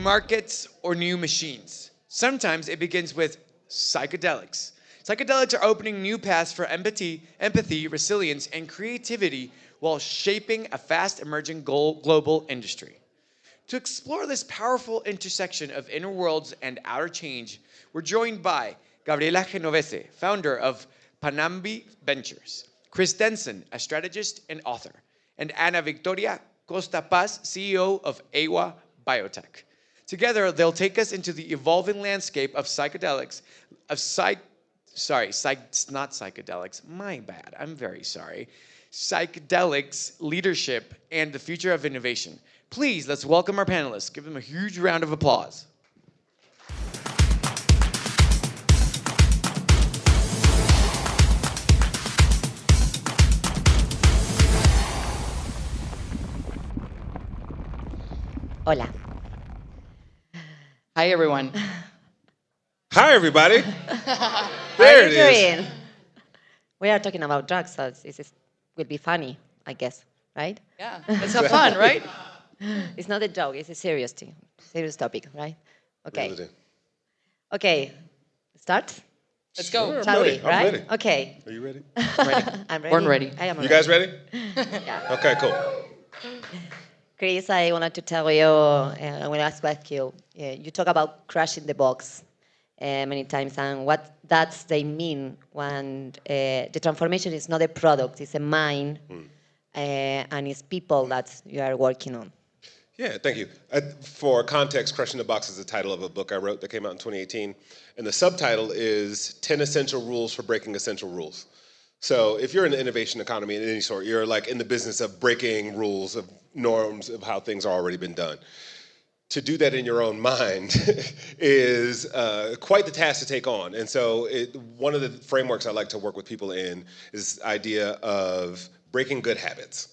markets, or new machines. Sometimes it begins with psychedelics. Psychedelics are opening new paths for empathy, resilience, and creativity while shaping a fast emerging global industry. To explore this powerful intersection of inner worlds and outer change, we're joined by Gabriela Genovese, founder of Panambi Ventures, Chris Denson, a strategist and author, and Ana Victoria Costa Paz, CEO of AWA Biotech. Together, they'll take us into the evolving landscape of psychedelics, not psychedelics, my bad, I'm very sorry. Psychedelics, leadership, and the future of innovation. Please, let's welcome our panelists. Give them a huge round of applause. Hola. Hi, everyone. Hi, everybody. How There are it you is. doing? We are talking about drugs, so will be funny, I guess, right? Yeah, let's have fun, right? It's not a joke, it's a serious thing, serious topic, right? Okay. Really do. Okay, start? Let's go. Sure, I'm Shall ready. we, I'm right? ready. Okay. Are you ready? I'm ready. Born ready. I am You ready. guys ready? Yeah. Okay, cool. Chris, I wanted to tell you, I want to ask you, you talk about crushing the box many times, and what does they mean when the transformation is not a product, it's a mind, and it's people that you are working on. Yeah, thank you. For context, Crushing the Box is the title of a book I wrote that came out in 2018. And the subtitle is 10 Essential Rules for Breaking Essential Rules. So if you're in the innovation economy in any sort, you're like in the business of breaking rules, of norms, of how things are already been done. To do that in your own mind is quite the task to take on. And so one of the frameworks I like to work with people in is the idea of breaking good habits.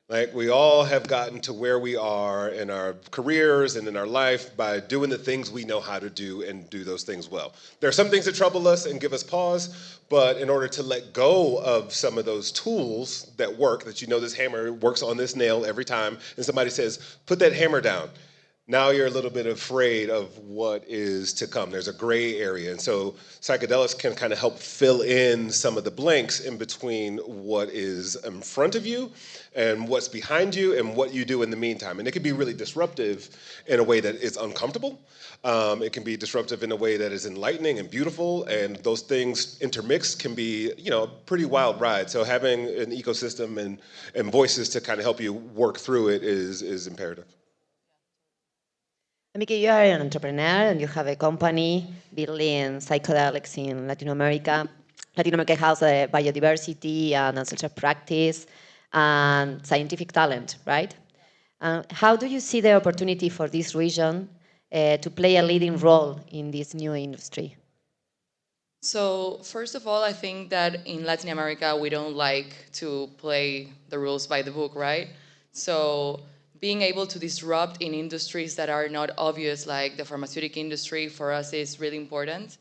Like, we all have gotten to where we are in our careers and in our life by doing the things we know how to do and do those things well. There are some things that trouble us and give us pause, but in order to let go of some of those tools that work, that you know this hammer works on this nail every time, and somebody says, put that hammer down. Now you're a little bit afraid of what is to come. There's a gray area. And so psychedelics can kind of help fill in some of the blanks in between what is in front of you and what's behind you and what you do in the meantime. And it can be really disruptive in a way that is uncomfortable. It can be disruptive in a way that is enlightening and beautiful. And those things intermixed can be, a pretty wild ride. So having an ecosystem and voices to kind of help you work through it is imperative. Miki, you are an entrepreneur and you have a company building psychedelics in Latin America. Latin America has a biodiversity and ancestral practice and scientific talent, right? How do you see the opportunity for this region to play a leading role in this new industry? So, first of all, I think that in Latin America, we don't like to play the rules by the book, right? So, being able to disrupt in industries that are not obvious, like the pharmaceutical industry, for us is really important.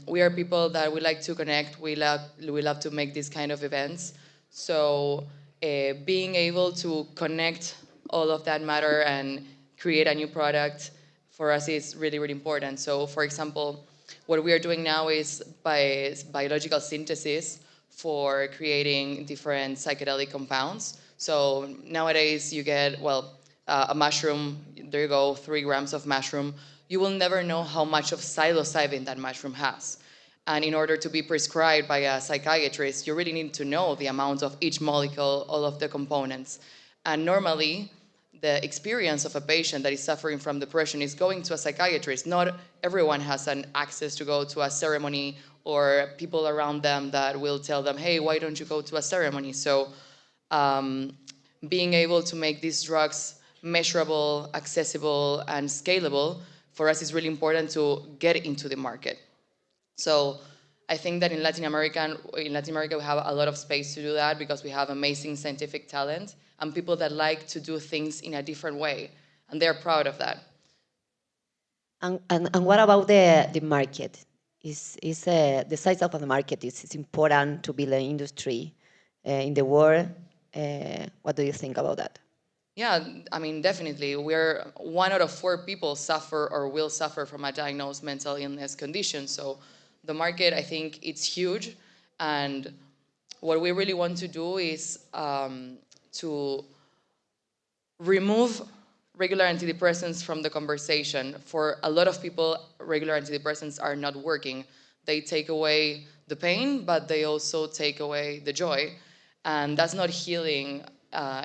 We are people that we like to connect. We love to make these kind of events. So being able to connect all of that matter and create a new product for us is really, really important. So, for example, what we are doing now is biological synthesis for creating different psychedelic compounds. So nowadays you get, a mushroom, there you go, 3 grams of mushroom. You will never know how much of psilocybin that mushroom has. And in order to be prescribed by a psychiatrist, you really need to know the amount of each molecule, all of the components. And normally, the experience of a patient that is suffering from depression is going to a psychiatrist. Not everyone has an access to go to a ceremony or people around them that will tell them, hey, why don't you go to a ceremony? So being able to make these drugs measurable, accessible, and scalable for us is really important to get into the market. So I think that in Latin America we have a lot of space to do that because we have amazing scientific talent and people that like to do things in a different way, and they're proud of that. And what about the market? Is the size of the market is important to build an industry in the world? What do you think about that? Yeah, I mean, definitely. We're 1 out of 4 people suffer or will suffer from a diagnosed mental illness condition. So the market, I think, it's huge. And what we really want to do is to remove regular antidepressants from the conversation. For a lot of people, regular antidepressants are not working. They take away the pain, but they also take away the joy. And that's not healing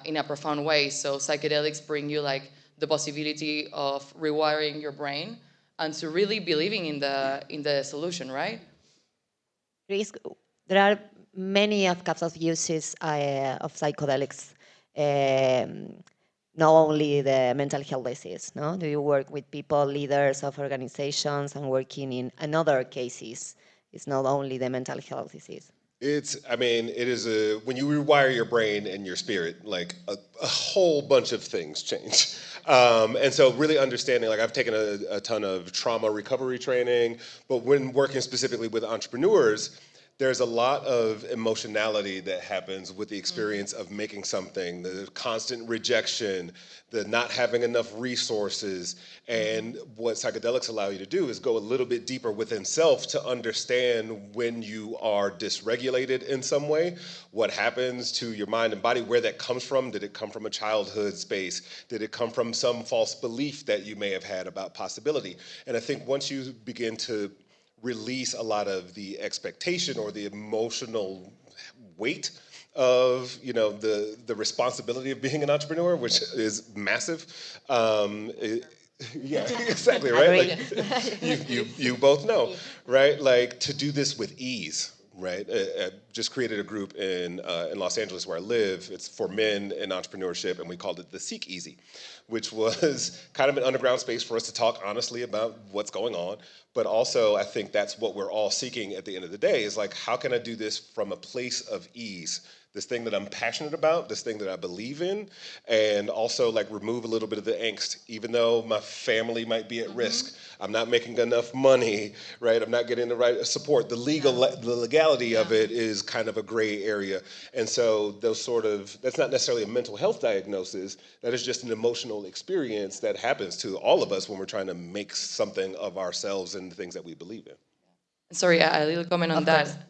in a profound way. So psychedelics bring you like the possibility of rewiring your brain and to really believing in the solution, right? Risk, there are many of types of uses of psychedelics, um, not only the mental health disease. No, do you work with people, leaders of organizations, and working in other cases? It's not only the mental health disease. I mean, it is when you rewire your brain and your spirit, like a whole bunch of things change. And so really understanding, like I've taken a ton of trauma recovery training, but when working specifically with entrepreneurs, there's a lot of emotionality that happens with the experience of making something, the constant rejection, the not having enough resources. And what psychedelics allow you to do is go a little bit deeper within self to understand when you are dysregulated in some way, what happens to your mind and body, where that comes from. Did it come from a childhood space? Did it come from some false belief that you may have had about possibility? And I think once you begin to release a lot of the expectation or the emotional weight of the responsibility of being an entrepreneur, which is massive. Yeah, exactly, right. Like you both know, right? Like to do this with ease. Right, I just created a group in Los Angeles where I live. It's for men in entrepreneurship, and we called it the Seek Easy, which was kind of an underground space for us to talk honestly about what's going on. But also, I think that's what we're all seeking at the end of the day is like, how can I do this from a place of ease? This thing that I'm passionate about, this thing that I believe in, and also like remove a little bit of the angst. Even though my family might be at risk, I'm not making enough money, right? I'm not getting the right support. The legality of it is kind of a gray area, and so that's not necessarily a mental health diagnosis. That is just an emotional experience that happens to all of us when we're trying to make something of ourselves and the things that we believe in. Sorry, a little comment on Of course. that.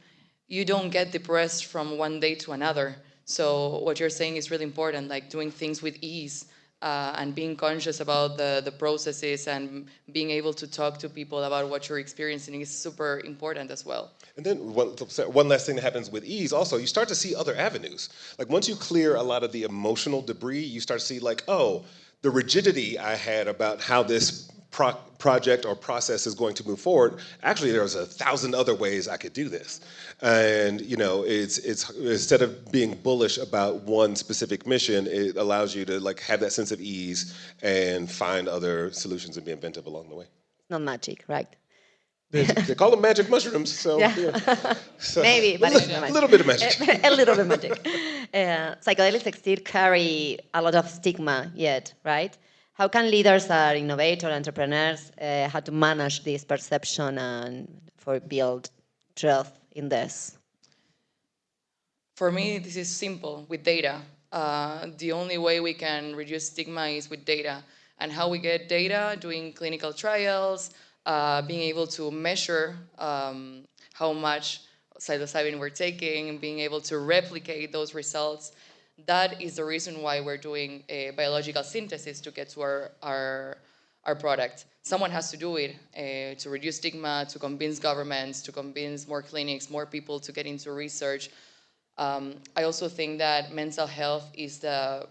You don't get depressed from one day to another. So what you're saying is really important, like doing things with ease and being conscious about the processes and being able to talk to people about what you're experiencing is super important as well. And then one last thing that happens with ease also, you start to see other avenues. Like once you clear a lot of the emotional debris, you start to see like, oh, the rigidity I had about how this project or process is going to move forward, actually there's 1,000 other ways I could do this. And it's instead of being bullish about one specific mission, it allows you to like have that sense of ease and find other solutions and be inventive along the way. It's not magic, right? They call them magic mushrooms, so Yeah. yeah. So, Maybe, but it's not a magic. little bit of magic. A little bit magic. Psychedelics still carry a lot of stigma yet, right? How can leaders or innovators, entrepreneurs, how to manage this perception and for build trust in this? For me, this is simple with data. The only way we can reduce stigma is with data. And how we get data, doing clinical trials, being able to measure how much psilocybin we're taking, being able to replicate those results. That is the reason why we're doing a biological synthesis to get to our product. Someone has to do it to reduce stigma, to convince governments, to convince more clinics, more people to get into research. I also think that mental health is the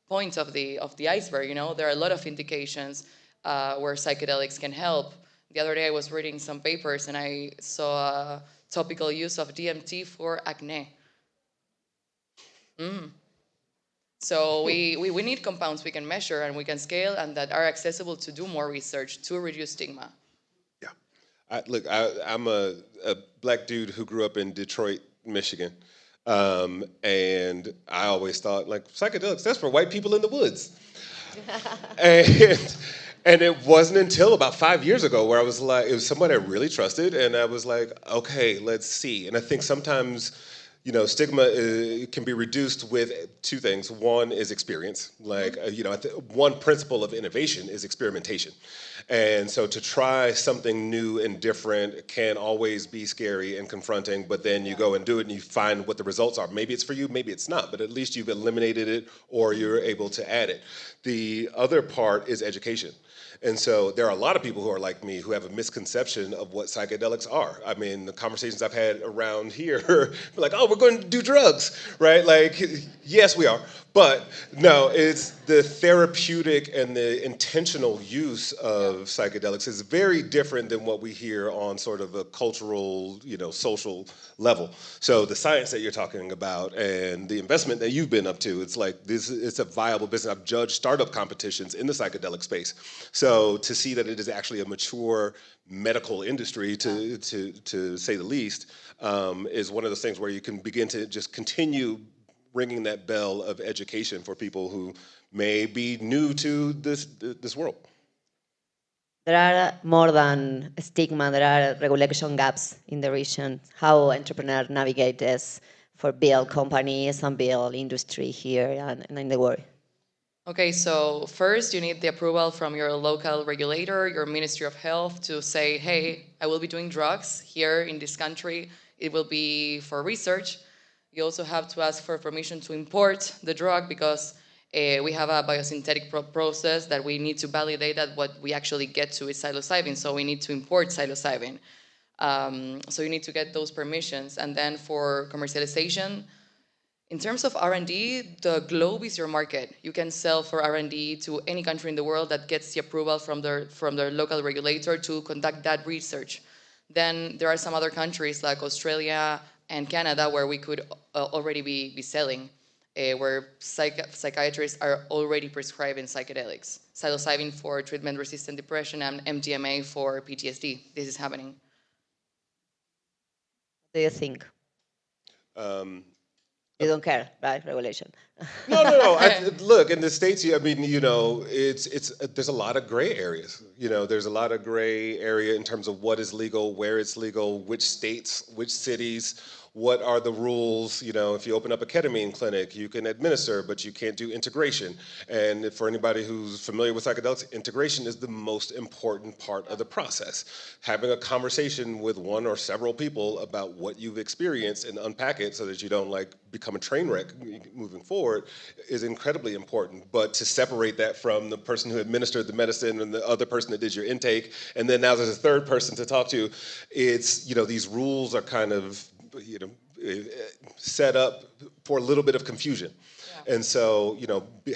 point of the iceberg. There are a lot of indications where psychedelics can help. The other day I was reading some papers and I saw a topical use of DMT for acne. So we need compounds we can measure and we can scale and that are accessible to do more research to reduce stigma. Yeah. I'm a black dude who grew up in Detroit, Michigan. And I always thought, like, psychedelics, that's for white people in the woods. and, and it wasn't until about 5 years ago where I was like, it was someone I really trusted, and I was like, okay, let's see. And I think sometimes stigma can be reduced with two things. One is experience. Like, one principle of innovation is experimentation. And so to try something new and different can always be scary and confronting, but then you go and do it and you find what the results are. Maybe it's for you, maybe it's not, but at least you've eliminated it or you're able to add it. The other part is education. And so there are a lot of people who are like me who have a misconception of what psychedelics are. I mean, the conversations I've had around here, like, oh, we're going to do drugs, right? Like, yes, we are. But no, it's the therapeutic and the intentional use of psychedelics is very different than what we hear on sort of a cultural, social level. So the science that you're talking about and the investment that you've been up to, it's like it's a viable business. I've judged startup competitions in the psychedelic space. So to see that it is actually a mature medical industry, to say the least, is one of those things where you can begin to just continue ringing that bell of education for people who may be new to this world. There are more than stigma, there are regulation gaps in the region. How entrepreneurs navigate this for build companies and build industry here and in the world? Okay, so first you need the approval from your local regulator, your Ministry of Health, to say, hey, I will be doing drugs here in this country. It will be for research. You also have to ask for permission to import the drug because we have a biosynthetic process that we need to validate that what we actually get to is psilocybin, so we need to import psilocybin. So you need to get those permissions. And then for commercialization, in terms of R&D, the globe is your market. You can sell for R&D to any country in the world that gets the approval from their local regulator to conduct that research. Then there are some other countries like Australia and Canada where we could already be selling, where psychiatrists are already prescribing psychedelics. Psilocybin for treatment-resistant depression and MDMA for PTSD. This is happening. What do you think? You don't care, right? Regulation. No. Look, in the States, I mean, it's there's a lot of gray areas. There's a lot of gray area in terms of what is legal, where it's legal, which states, which cities, what are the rules. If you open up a ketamine clinic, you can administer, but you can't do integration. And for anybody who's familiar with psychedelics, integration is the most important part of the process. Having a conversation with one or several people about what you've experienced and unpack it so that you don't become a train wreck moving forward is incredibly important. But to separate that from the person who administered the medicine and the other person that did your intake, and then now there's a third person to talk to, it's, these rules are kind of, set up for a little bit of confusion. And so,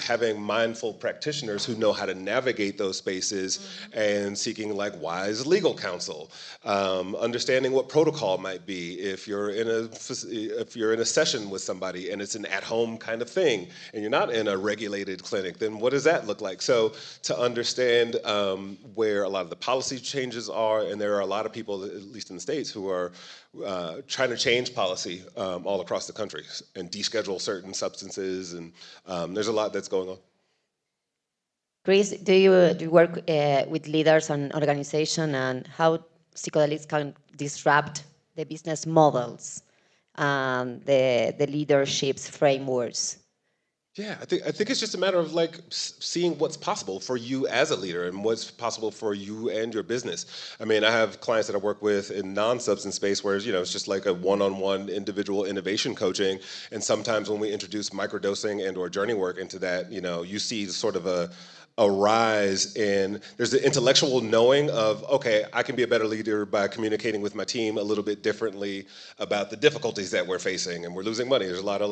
having mindful practitioners who know how to navigate those spaces and seeking wise legal counsel, understanding what protocol might be if you're in a session with somebody and it's an at-home kind of thing and you're not in a regulated clinic, then what does that look like? So to understand where a lot of the policy changes are, and there are a lot of people, at least in the States, who are trying to change policy all across the country and deschedule certain substances, and there's a lot that's going on. Chris, do you work with leaders and organizations, and how psychedelics can disrupt the business models and the leadership's frameworks? Yeah, I think it's just a matter of seeing what's possible for you as a leader and what's possible for you and your business. I mean, I have clients that I work with in non-substance space where it's just like a one-on-one individual innovation coaching, and sometimes when we introduce microdosing and or journey work into that, you see sort of a rise in, there's the intellectual knowing of, okay, I can be a better leader by communicating with my team a little bit differently about the difficulties that we're facing, and we're losing money. There's a lot of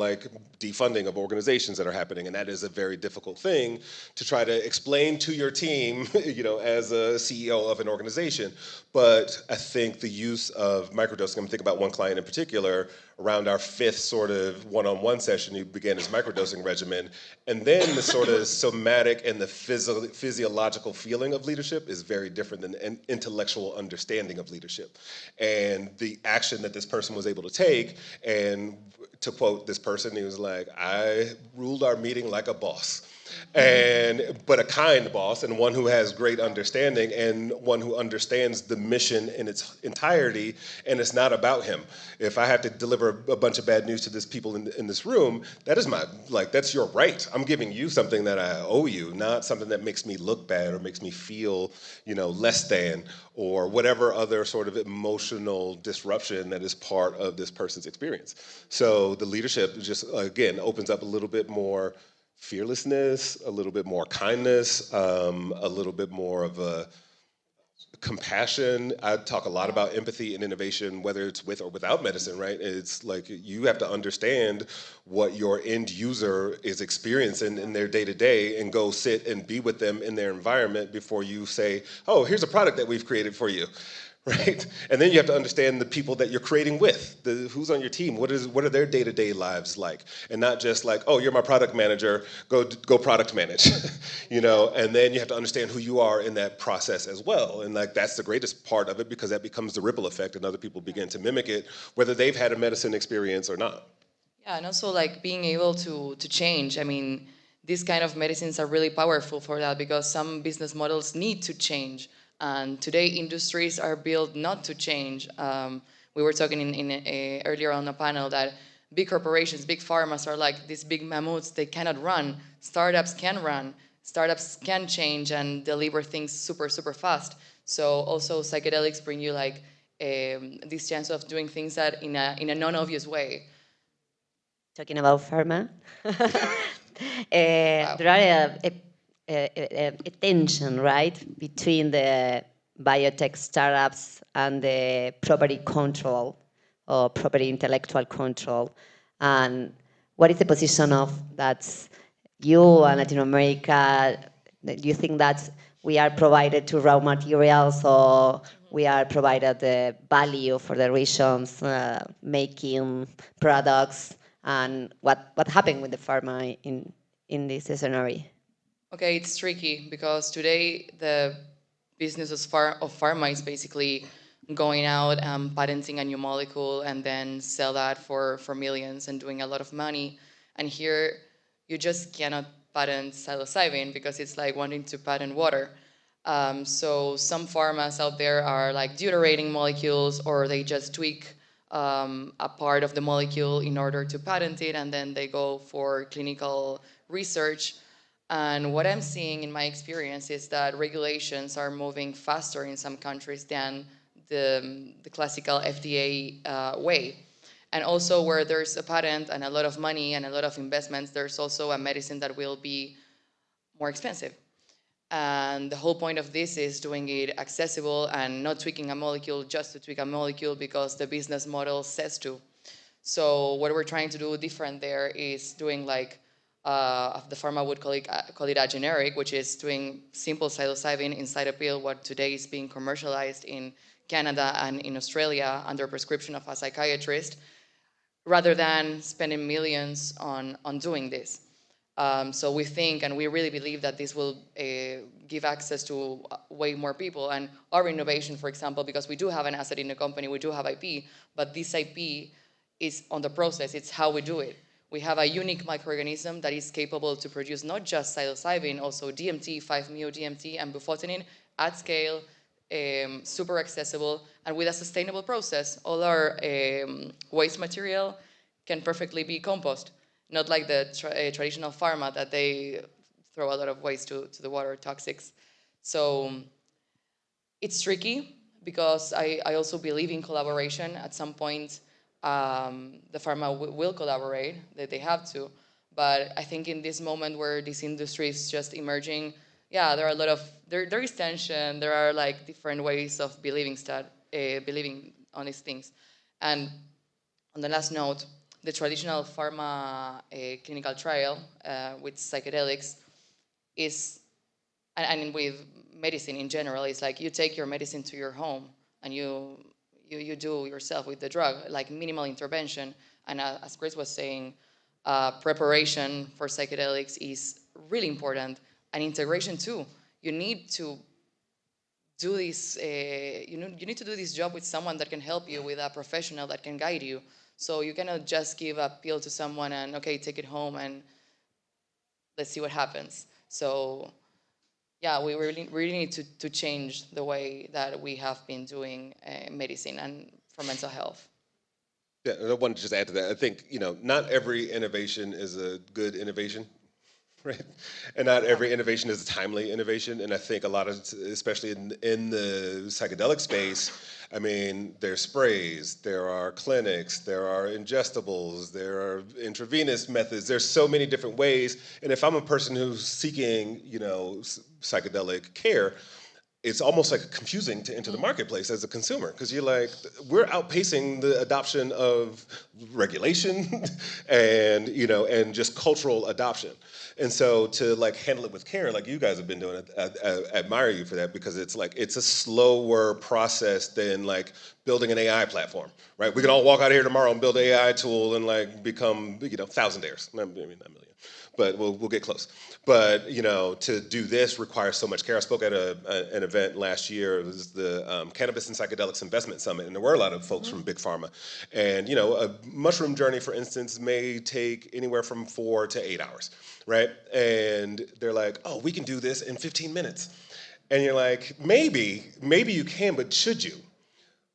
defunding of organizations that are happening, and that is a very difficult thing to try to explain to your team, as a CEO of an organization. But I think the use of microdosing, I'm thinking about one client in particular, around our fifth sort of one-on-one session, he began his microdosing regimen. And then the sort of somatic and the physiological feeling of leadership is very different than an intellectual understanding of leadership. And the action that this person was able to take, and to quote this person, he was like, I ruled our meeting like a boss. and but a kind boss, and one who has great understanding, and one who understands the mission in its entirety, and it's not about him. If I have to deliver a bunch of bad news to this people in this room, that is my, like, that's your right. I'm giving you something that I owe you, not something that makes me look bad or makes me feel, less than, or whatever other sort of emotional disruption that is part of this person's experience. So the leadership just, again, opens up a little bit more fearlessness, a little bit more kindness, a little bit more of a compassion. I talk a lot about empathy and innovation, whether it's with or without medicine, right? It's like you have to understand what your end user is experiencing in their day to day and go sit and be with them in their environment before you say, oh, here's a product that we've created for you. Right, and then you have to understand the people that you're creating with, who's on your team, what are their day-to-day lives like, and not just like, oh, you're my product manager, go product manage, And then you have to understand who you are in that process as well, and like that's the greatest part of it because that becomes the ripple effect, and other people begin to mimic it, whether they've had a medicine experience or not. Yeah, and also like being able to change. I mean, these kind of medicines are really powerful for that because some business models need to change. And today industries are built not to change. We were talking earlier on a panel that big corporations, big pharmas are like these big mammoths. They cannot run. Startups can run. Startups can change and deliver things super, super fast. So also psychedelics bring you like this chance of doing things that in a non-obvious way. Talking about pharma, Wow. there are a tension, right, between the biotech startups and the property control or property intellectual control. And what is the position of that you and Latin America? Do you think that we are provided to raw materials or we are provided the value for the regions making products? And what happened with the pharma in this scenario? Okay, it's tricky because today the business of pharma is basically going out and patenting a new molecule and then sell that for millions and doing a lot of money. And here you just cannot patent psilocybin because it's like wanting to patent water. So some pharmas out there are like deuterating molecules or they just tweak a part of the molecule in order to patent it and then they go for clinical research. And what I'm seeing in my experience is that regulations are moving faster in some countries than the classical FDA way. And also where there's a patent and a lot of money and a lot of investments, there's also a medicine that will be more expensive. And the whole point of this is doing it accessible and not tweaking a molecule just to tweak a molecule because the business model says to. So what we're trying to do different there is doing like the pharma would call it a generic, which is doing simple psilocybin inside a pill, what today is being commercialized in Canada and in Australia under prescription of a psychiatrist, rather than spending millions on doing this. So we think and we really believe that this will give access to way more people. And our innovation, for example, because we do have an asset in the company, we do have IP, but this IP is on the process, it's how we do it. We have a unique microorganism that is capable to produce not just psilocybin, also DMT, 5-MeO-DMT, and bufotenin at scale, super accessible, and with a sustainable process. All our waste material can perfectly be compost, not like the traditional pharma that they throw a lot of waste to the water, toxics. So it's tricky because I also believe in collaboration. At some point, the pharma will collaborate, that they have to. But I think in this moment where this industry is just emerging, yeah, there are a lot of, there is tension, there are like different ways of believing on these things. And on the last note, the traditional pharma clinical trial with psychedelics is, and with medicine in general, it's like you take your medicine to your home and you do yourself with the drug, like minimal intervention. And as Chris was saying, preparation for psychedelics is really important, and integration too. You need to do this. You need to do this job with someone that can help you, with a professional that can guide you. So you cannot just give a pill to someone and okay, take it home and let's see what happens. So yeah, we really need to change the way that we have been doing medicine and for mental health. Yeah, and I wanted to just add to that. I think, not every innovation is a good innovation, right? And not every innovation is a timely innovation. And I think a lot of, especially in the psychedelic space, I mean, there's sprays, there are clinics, there are ingestibles, there are intravenous methods. There's so many different ways. And if I'm a person who's seeking, psychedelic care, it's almost like confusing to enter the marketplace as a consumer because you're like, we're outpacing the adoption of regulation and and just cultural adoption. And so to like handle it with care, like you guys have been doing, I admire you for that because it's like it's a slower process than like building an AI platform, right? We can all walk out here tomorrow and build an AI tool and like become thousandaires. I mean, not million, but we'll get close. But to do this requires so much care. I spoke at an event last year. It was the Cannabis and Psychedelics Investment Summit, and there were a lot of folks from big pharma. And a mushroom journey, for instance, may take anywhere from 4 to 8 hours, right? And they're like, "Oh, we can do this in 15 minutes," and you're like, maybe you can, but should you?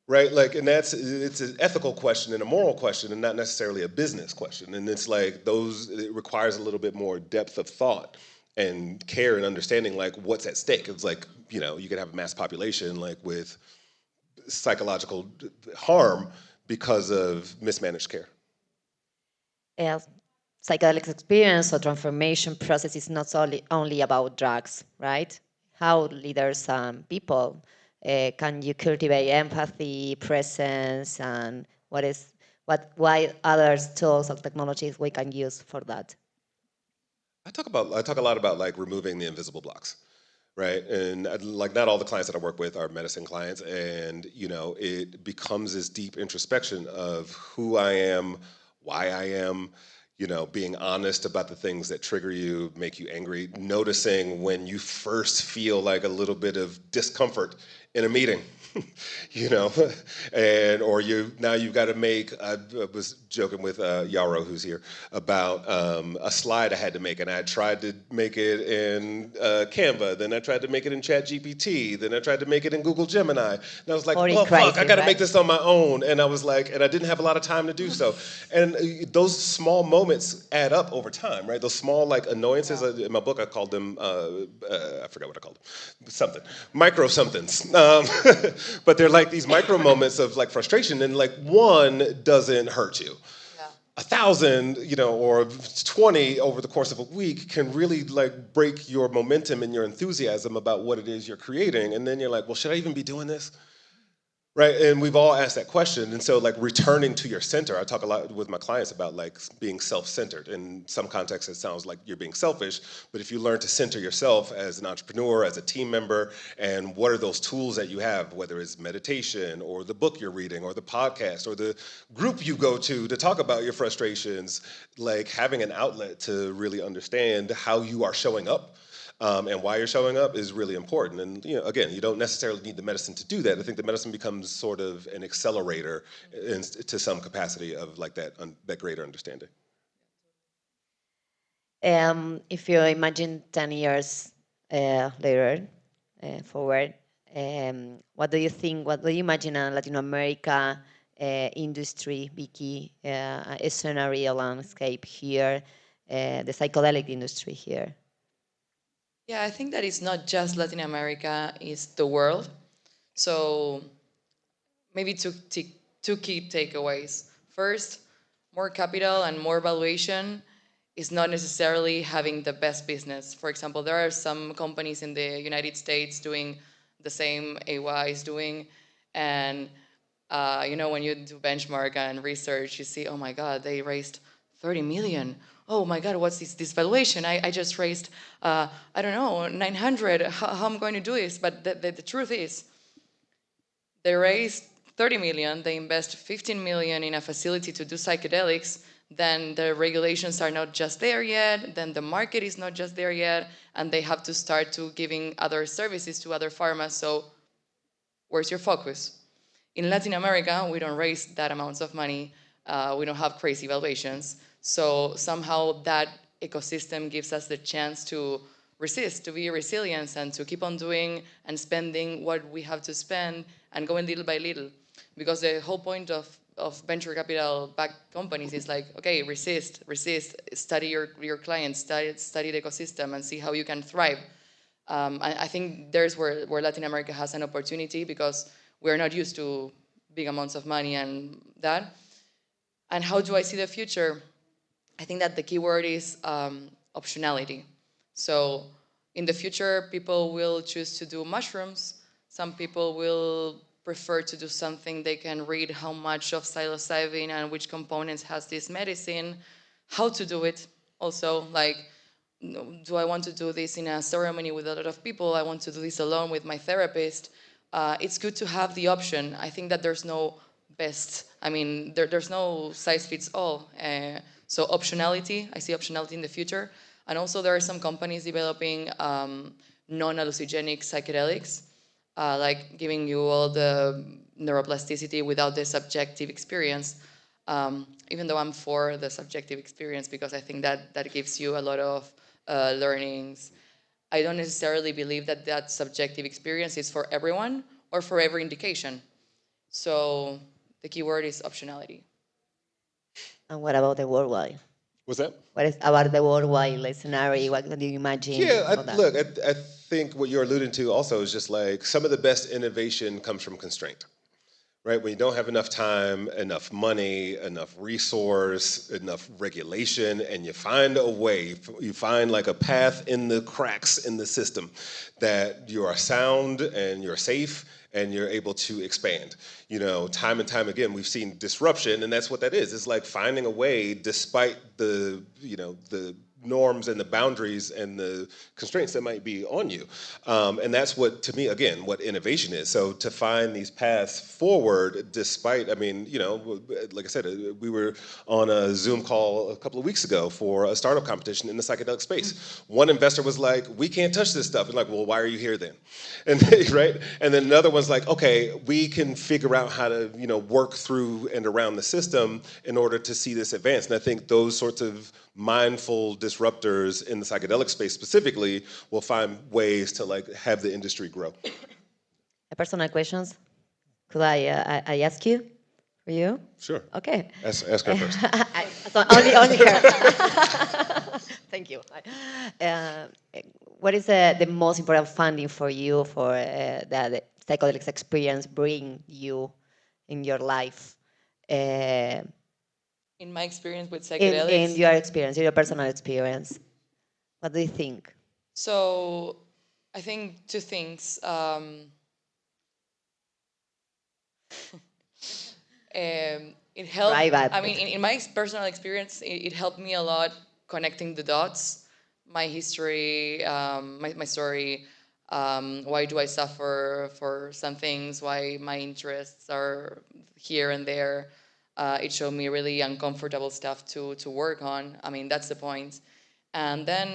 Right, like, and it's an ethical question and a moral question, and not necessarily a business question. And it's like it requires a little bit more depth of thought and care and understanding, like what's at stake. It's like you could have a mass population like with psychological harm because of mismanaged care. Yes, psychedelic experience or transformation process is not only about drugs, right? How leaders and people can you cultivate empathy, presence, and why other tools or technologies we can use for that? I talk a lot about like removing the invisible blocks, right? And like not all the clients that I work with are medicine clients, and it becomes this deep introspection of who I am, why I am, being honest about the things that trigger you, make you angry, noticing when you first feel like a little bit of discomfort in a meeting. you know, and or you've got to make. I was joking with Yarrow, who's here, about a slide I had to make, and I tried to make it in Canva, then I tried to make it in ChatGPT, then I tried to make it in Google Gemini, and I was like, Or in well, fuck, I crisis, got to make right? this on my own, and I was like, and I didn't have a lot of time to do so, and those small moments add up over time, right? Those small like annoyances. In my book, I called them. I forgot what I called them. Something micro somethings. But they're like these micro moments of like frustration, and like one doesn't hurt you. Yeah. 1,000, or 20 over the course of a week can really like break your momentum and your enthusiasm about what it is you're creating. And then you're like, well, should I even be doing this? Right, and we've all asked that question, and so like returning to your center. I talk a lot with my clients about like being self-centered. In some contexts, it sounds like you're being selfish, but if you learn to center yourself as an entrepreneur, as a team member, and what are those tools that you have, whether it's meditation or the book you're reading or the podcast or the group you go to talk about your frustrations, like having an outlet to really understand how you are showing up and why you're showing up is really important. And again, you don't necessarily need the medicine to do that. I think the medicine becomes sort of an accelerator to some capacity of like that greater understanding. If you imagine 10 years later, forward, what do you think, what do you imagine a Latin America industry, Vicky, a scenario landscape here, the psychedelic industry here? Yeah, I think that it's not just Latin America, it's the world. So maybe two key takeaways. First, more capital and more valuation is not necessarily having the best business. For example, there are some companies in the United States doing the same AY is doing, and when you do benchmark and research, you see, oh my God, they raised 30 million. Oh my God, what's this valuation? I just raised, I don't know, 900. How I'm going to do this? But the truth is, they raised 30 million, they invest 15 million in a facility to do psychedelics, then the regulations are not just there yet, then the market is not just there yet, and they have to start to giving other services to other pharmas. So where's your focus? In Latin America, we don't raise that amounts of money. We don't have crazy valuations. So somehow that ecosystem gives us the chance to resist, to be resilient, and to keep on doing and spending what we have to spend and going little by little. Because the whole point of venture capital backed companies is like, okay, resist, study your clients, study the ecosystem and see how you can thrive. I think there's where Latin America has an opportunity because we're not used to big amounts of money and that. And how do I see the future? I think that the key word is optionality. So in the future, people will choose to do mushrooms. Some people will prefer to do something they can read how much of psilocybin and which components has this medicine, how to do it also, like, do I want to do this in a ceremony with a lot of people? I want to do this alone with my therapist. It's good to have the option. I think that there's no best, I mean, there's no size fits all. So optionality, I see optionality in the future. And also there are some companies developing non-hallucinogenic psychedelics, like giving you all the neuroplasticity without the subjective experience. Even though I'm for the subjective experience because I think that gives you a lot of learnings, I don't necessarily believe that that subjective experience is for everyone or for every indication. So the key word is optionality. And what about the worldwide? What's that? What is about the worldwide like, scenario? What do you imagine Yeah, about that? look, I think what you're alluding to also is just like some of the best innovation comes from constraint, right? When you don't have enough time, enough money, enough resource, enough regulation, and you find a way, you find like a path in the cracks in the system that you are sound and you're safe and you're able to expand. You know, time and time again, we've seen disruption, and that's what that is. It's like finding a way despite the, you know, the norms and the boundaries and the constraints that might be on you. And that's what, to me, again, what innovation is. So to find these paths forward despite, I mean, you know, like I said, we were on a Zoom call a couple of weeks ago for a startup competition in the psychedelic space. One investor was like, we can't touch this stuff. And like, well, why are you here then? And right? And then another one's like, okay, we can figure out how to, you know, work through and around the system in order to see this advance. And I think those sorts of mindful disruptors in the psychedelic space specifically will find ways to like have the industry grow. Personal questions? Could I ask you? For you? Sure. Okay. Ask her first. So only her. Thank you. Uh, what is the most important funding for you for the psychedelics experience bring you in your life? In my experience with In psychedelics, your experience, in your personal experience, what do you think? so I think two things. It helped. Private. I mean, in my personal experience, it helped me a lot connecting the dots, my history, my story. Why do I suffer for some things? Why my interests are here and there? It showed me really uncomfortable stuff to work on. I mean, that's the point. And then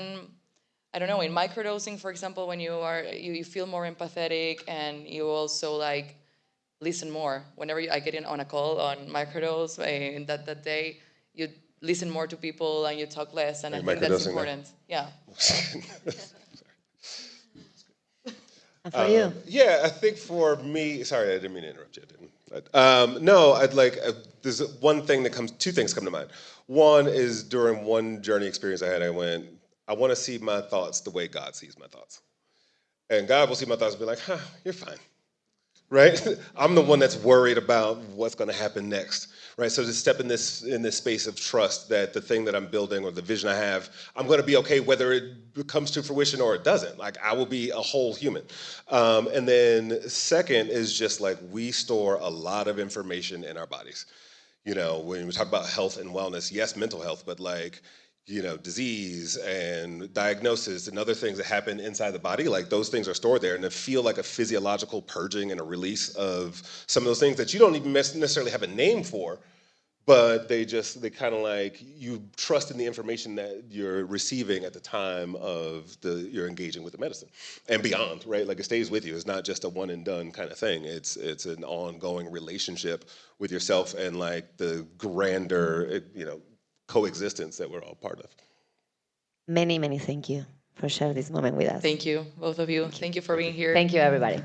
I don't know, in microdosing, for example, when you feel more empathetic and you also like listen more. Whenever I get in on a call on microdose that day, you listen more to people and you talk less, and I think that's important. Yeah. And for you? Yeah, I think for me, sorry, I didn't mean to interrupt you. I didn't. No, I'd like, there's one thing that comes, two things come to mind. One is during one journey experience I had, I went, I want to see my thoughts the way God sees my thoughts. And God will see my thoughts and be like, huh, you're fine. Right? I'm the one that's worried about what's going to happen next. Right? So to step in this space of trust that the thing that I'm building or the vision I have, I'm going to be okay whether it comes to fruition or it doesn't. Like I will be a whole human. And then second is just like we store a lot of information in our bodies. You know, when we talk about health and wellness, yes, mental health, but like, you know, disease and diagnosis and other things that happen inside the body, like those things are stored there, and to feel like a physiological purging and a release of some of those things that you don't even necessarily have a name for, but they kind of like, you trust in the information that you're receiving at the time of you're engaging with the medicine and beyond, right? Like it stays with you. It's not just a one and done kind of thing. It's an ongoing relationship with yourself and like the grander, you know, coexistence that we're all part of. Many, many thank you for sharing this moment with us. Thank you, both of you. Thank you for being here. Thank you, everybody.